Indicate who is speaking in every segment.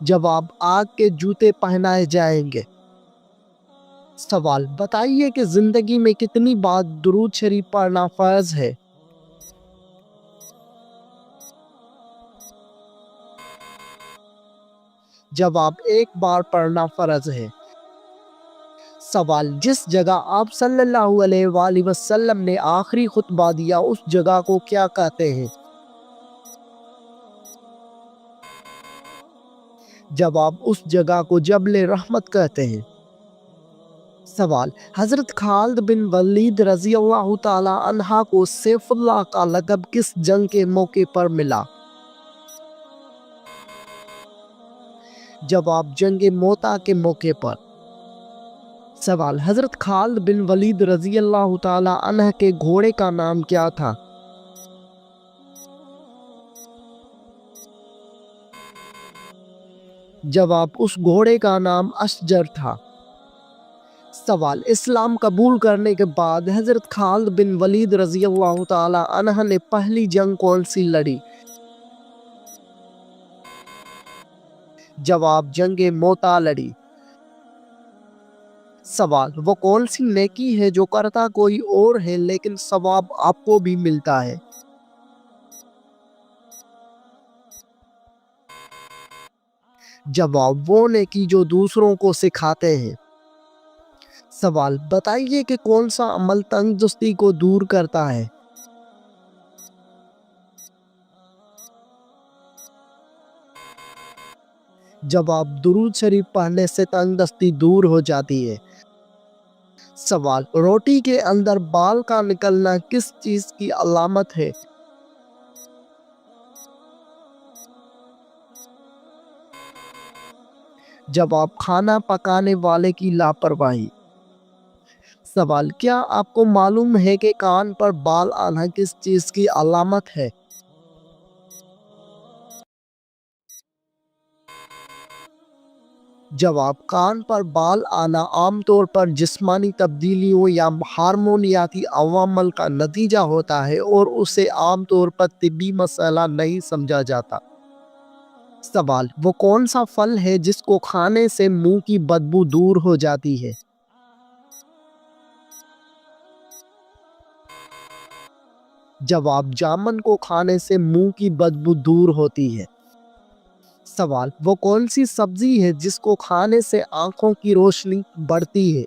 Speaker 1: جواب: آگ کے جوتے پہنائے جائیں گے۔ سوال: بتائیے کہ زندگی میں کتنی بار درود شریف پڑھنا فرض ہے؟ جواب: ایک بار پڑھنا فرض ہے۔ سوال: جس جگہ آپ صلی اللہ علیہ وآلہ وسلم نے آخری خطبہ دیا اس جگہ کو کیا کہتے ہیں؟ جواب: اس جگہ کو جبل رحمت کہتے ہیں۔ سوال: حضرت خالد بن ولید رضی اللہ تعالی عنہ کو سیف اللہ کا لقب کس جنگ کے موقع پر ملا؟ جواب: جنگ موتا کے موقع پر۔ سوال: حضرت خالد بن ولید رضی اللہ تعالی عنہ کے گھوڑے کا نام کیا تھا؟ جواب: اس گھوڑے کا نام اشجر تھا۔ سوال: اسلام قبول کرنے کے بعد حضرت خالد بن ولید رضی اللہ تعالی عنہ نے پہلی جنگ کون سی لڑی؟ جواب: جنگ موتا لڑی۔ سوال: وہ کون سی نیکی ہے جو کرتا کوئی اور ہے لیکن ثواب آپ کو بھی ملتا ہے؟ جواب: وہ نیکی جو دوسروں کو سکھاتے ہیں۔ سوال: بتائیے کہ کون سا عمل تنگ دستی کو دور کرتا ہے؟ جواب: درود شریف پڑھنے سے تنگ دستی دور ہو جاتی ہے۔ سوال: روٹی کے اندر بال کا نکلنا کس چیز کی علامت ہے؟ جواب: کھانا پکانے والے کی لاپرواہی۔ سوال: کیا آپ کو معلوم ہے کہ کان پر بال آنا کس چیز کی علامت ہے؟ جواب: کان پر بال آنا عام طور پر جسمانی تبدیلیوں یا ہارمونیاتی عوامل کا نتیجہ ہوتا ہے اور اسے عام طور پر طبی مسئلہ نہیں سمجھا جاتا۔ سوال: وہ کون سا پھل ہے جس کو کھانے سے منہ کی بدبو دور ہو جاتی ہے؟ جواب: جامن کو کھانے سے منہ کی بدبو دور ہوتی ہے۔ سوال: وہ کون سی سبزی ہے جس کو کھانے سے آنکھوں کی روشنی بڑھتی ہے؟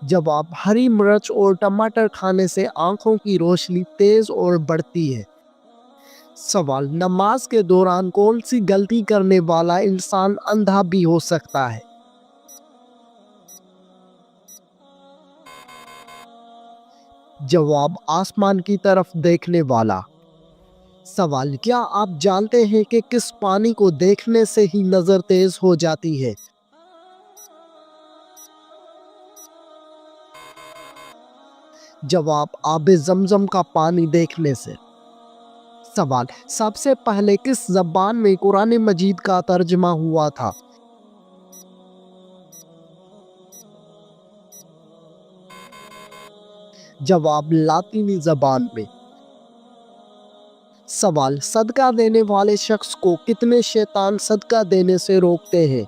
Speaker 1: جواب: ہری مرچ اور ٹماٹر کھانے سے آنکھوں کی روشنی تیز اور بڑھتی ہے۔ سوال: نماز کے دوران کون سی غلطی کرنے والا انسان اندھا بھی ہو سکتا ہے؟ جواب: آسمان کی طرف دیکھنے والا۔ سوال: کیا آپ جانتے ہیں کہ کس پانی کو دیکھنے سے ہی نظر تیز ہو جاتی ہے؟ جواب: آب زمزم کا پانی دیکھنے سے۔ سوال: سب سے پہلے کس زبان میں قرآن مجید کا ترجمہ ہوا تھا؟ جواب: لاطینی زبان میں۔ سوال: صدقہ دینے والے شخص کو کتنے شیطان صدقہ دینے سے روکتے ہیں؟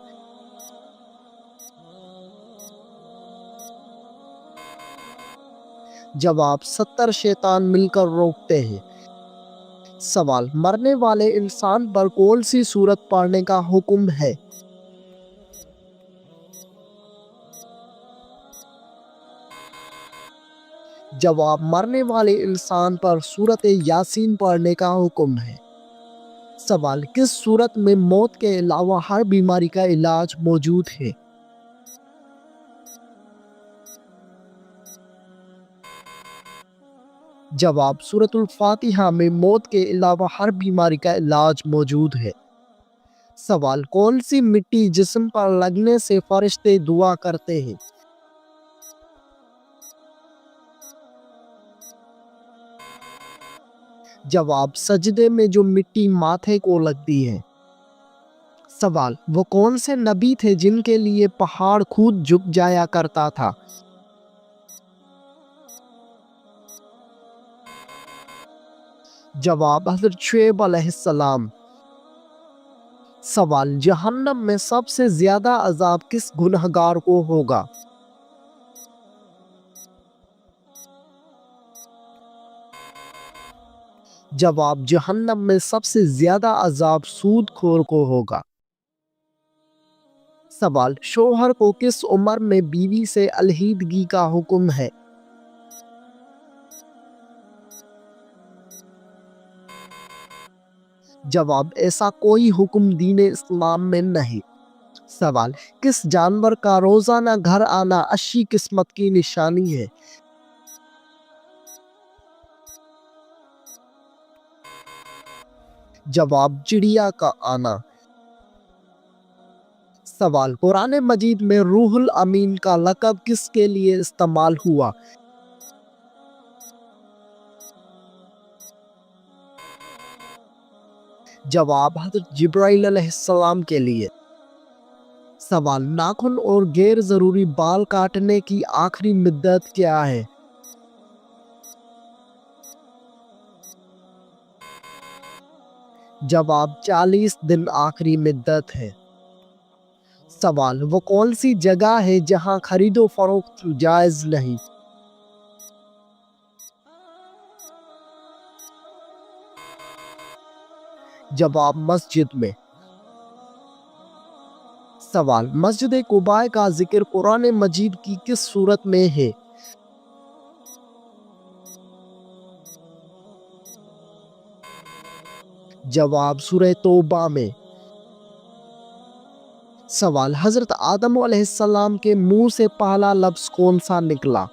Speaker 1: جواب: 70 شیطان مل کر روکتے ہیں۔ سوال: مرنے والے انسان پر کون سی سورت پڑھنے کا حکم ہے؟ جواب: مرنے والے انسان پر سورت یاسین پڑھنے کا حکم ہے۔ سوال: کس صورت میں موت کے علاوہ ہر بیماری کا علاج موجود ہے؟ جواب: سورۃ الفاتحہ میں موت کے علاوہ ہر بیماری کا علاج موجود ہے۔ سوال: کون سی مٹی جسم پر لگنے سے فرشتے دعا کرتے ہیں؟ جواب: سجدے میں جو مٹی ماتھے کو لگتی ہے۔ سوال: وہ کون سے نبی تھے جن کے لیے پہاڑ خود جھک جایا کرتا تھا؟ جواب حضرت شعیب علیہ السلام۔ سوال، جہنم میں سب سے زیادہ عذاب کس گنہگار کو ہوگا؟ جواب، جہنم میں سب سے زیادہ عذاب سود خور کو ہوگا۔ سوال، شوہر کو کس عمر میں بیوی سے علیحدگی کا حکم ہے؟ جواب، ایسا کوئی حکم دین اسلام میں نہیں۔ سوال، کس جانور کا روزانہ گھر آنا اچھی قسمت کی نشانی ہے؟ جواب، چڑیا کا آنا۔ سوال، قرآن مجید میں روح الامین کا لقب کس کے لیے استعمال ہوا؟ جواب، حضرت جبرائیل علیہ السلام کے لیے۔ سوال، ناخن اور غیر ضروری بال کاٹنے کی آخری مدت کیا ہے؟ جواب، 40 دن آخری مدت ہے۔ سوال، وہ کون سی جگہ ہے جہاں خرید و فروخت جائز نہیں؟ جواب، مسجد میں۔ سوال، مسجد قباء کا ذکر قرآن مجید کی کس سورت میں ہے؟ جواب، سورہ توبہ میں۔ سوال، حضرت آدم علیہ السلام کے منہ سے پہلا لفظ کون سا نکلا؟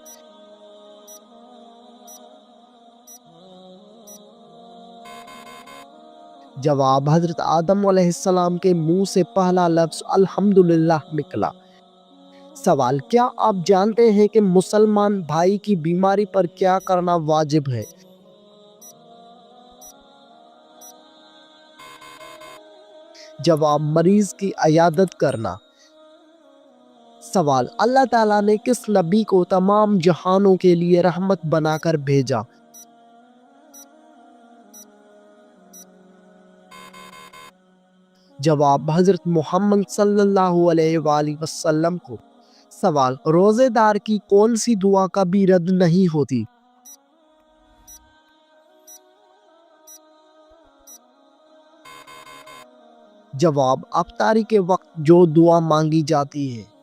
Speaker 1: جواب، حضرت آدم علیہ السلام کے منہ سے پہلا لفظ الحمدللہ نکلا۔ سوال، کیا آپ جانتے ہیں کہ مسلمان بھائی کی بیماری پر کیا کرنا واجب ہے؟ جواب، مریض کی عیادت کرنا۔ سوال، اللہ تعالیٰ نے کس نبی کو تمام جہانوں کے لیے رحمت بنا کر بھیجا؟ جواب، حضرت محمد صلی اللہ علیہ وآلہ وسلم کو۔ سوال، روزے دار کی کون سی دعا کبھی رد نہیں ہوتی؟ جواب، افطاری کے وقت جو دعا مانگی جاتی ہے۔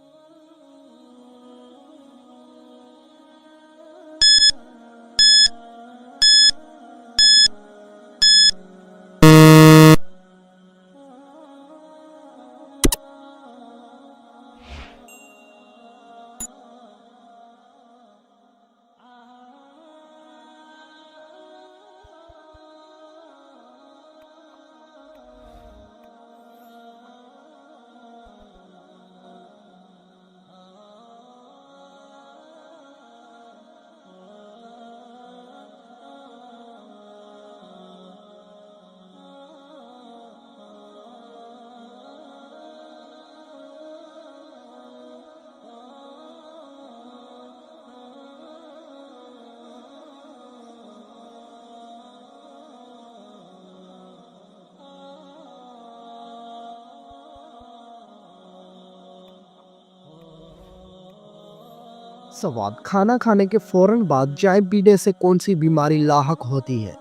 Speaker 1: سوال، کھانا کھانے کے فوراً بعد چائے پینے سے کون سی بیماری لاحق ہوتی ہے؟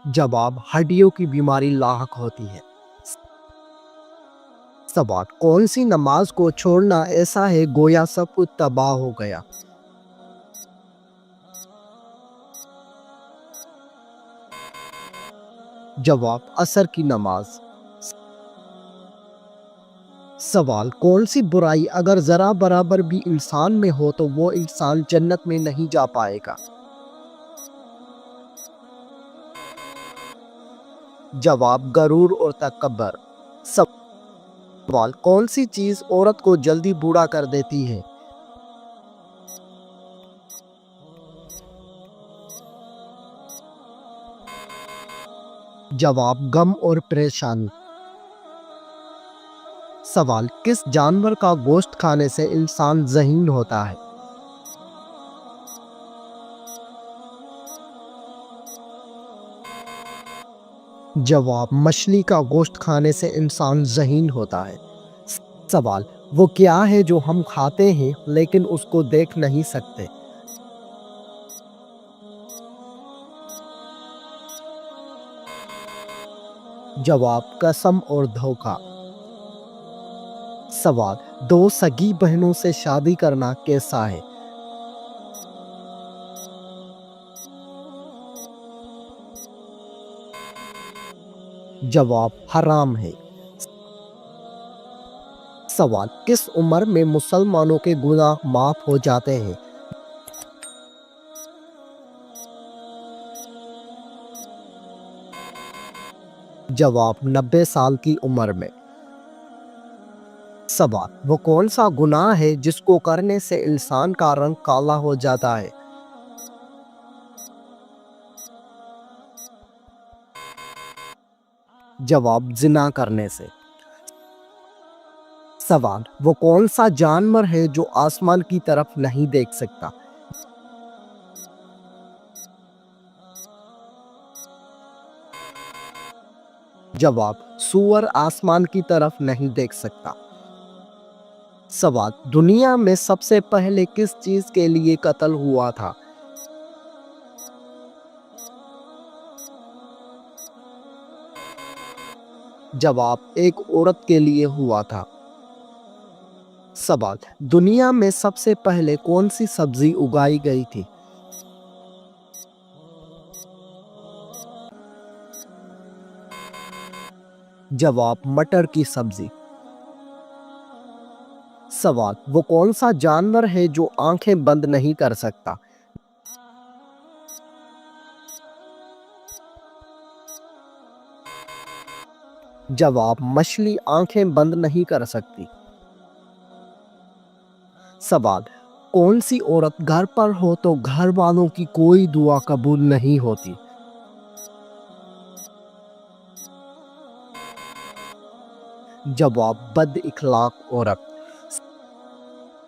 Speaker 1: جواب، ہڈیوں کی بیماری لاحق ہوتی ہے۔ سوال، کون سی نماز کو چھوڑنا ایسا ہے گویا سب کچھ تباہ ہو گیا؟ جواب، عصر کی نماز۔ سوال، کون سی برائی اگر ذرا برابر بھی انسان میں ہو تو وہ انسان جنت میں نہیں جا پائے گا؟ جواب، غرور اور تکبر۔ سوال، کون سی چیز عورت کو جلدی بوڑھا کر دیتی ہے؟ جواب، غم اور پریشانی۔ سوال، کس جانور کا گوشت کھانے سے انسان ذہین ہوتا ہے؟ جواب: مچھلی کا گوشت کھانے سے انسان ذہین ہوتا ہے۔ سوال: وہ کیا ہے جو ہم کھاتے ہیں لیکن اس کو دیکھ نہیں سکتے؟ جواب: قسم اور دھوکہ۔ سوال: دو سگی بہنوں سے شادی کرنا کیسا ہے؟ جواب: حرام ہے۔ سوال: کس عمر میں مسلمانوں کے گناہ معاف ہو جاتے ہیں؟ جواب: 90 سال کی عمر میں۔ سوال: وہ کون سا گناہ ہے جس کو کرنے سے انسان کا رنگ کالا ہو جاتا ہے؟ جواب: زنا کرنے سے۔ سوال: وہ کون سا جانور ہے جو آسمان کی طرف نہیں دیکھ سکتا؟ جواب: سور آسمان کی طرف نہیں دیکھ سکتا۔ سوال: دنیا میں سب سے پہلے کس چیز کے لیے قتل ہوا تھا؟ جواب: ایک عورت کے لیے ہوا تھا۔ سوال: دنیا میں سب سے پہلے کون سی سبزی اگائی گئی تھی؟ جواب: مٹر کی سبزی۔ سوال: وہ کون سا جانور ہے جو آنکھیں بند نہیں کر سکتا؟ جواب: مچھلی آنکھیں بند نہیں کر سکتی۔ سوال: کون سی عورت گھر پر ہو تو گھر والوں کی کوئی دعا قبول نہیں ہوتی؟ جواب: بد اخلاق عورت۔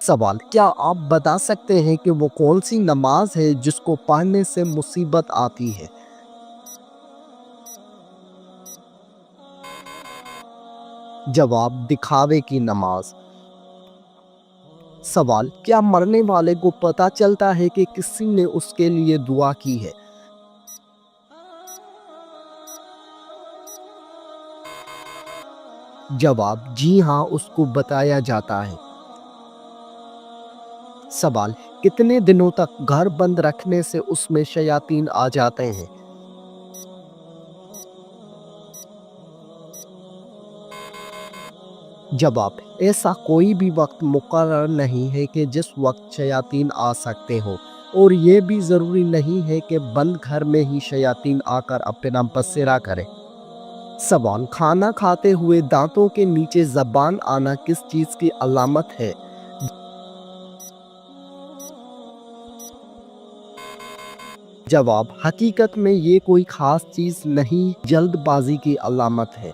Speaker 1: سوال: کیا آپ بتا سکتے ہیں کہ وہ کون سی نماز ہے جس کو پڑھنے سے مصیبت آتی ہے؟ جواب: دکھاوے کی نماز۔ سوال: کیا مرنے والے کو پتہ چلتا ہے کہ کسی نے اس کے لیے دعا کی ہے؟ جواب: جی ہاں، اس کو بتایا جاتا ہے۔ سوال: کتنے دنوں تک گھر بند رکھنے سے اس میں شیاطین آ جاتے ہیں؟ جواب: ایسا کوئی بھی وقت مقرر نہیں ہے کہ جس وقت شیاطین آ سکتے ہوں، اور یہ بھی ضروری نہیں ہے کہ بند گھر میں ہی شیاطین آ کر اپنا بسیرا کریں۔ سوال: کھانا کھاتے ہوئے دانتوں کے نیچے زبان آنا کس چیز کی علامت ہے؟ جواب: حقیقت میں یہ کوئی خاص چیز نہیں، جلد بازی کی علامت ہے۔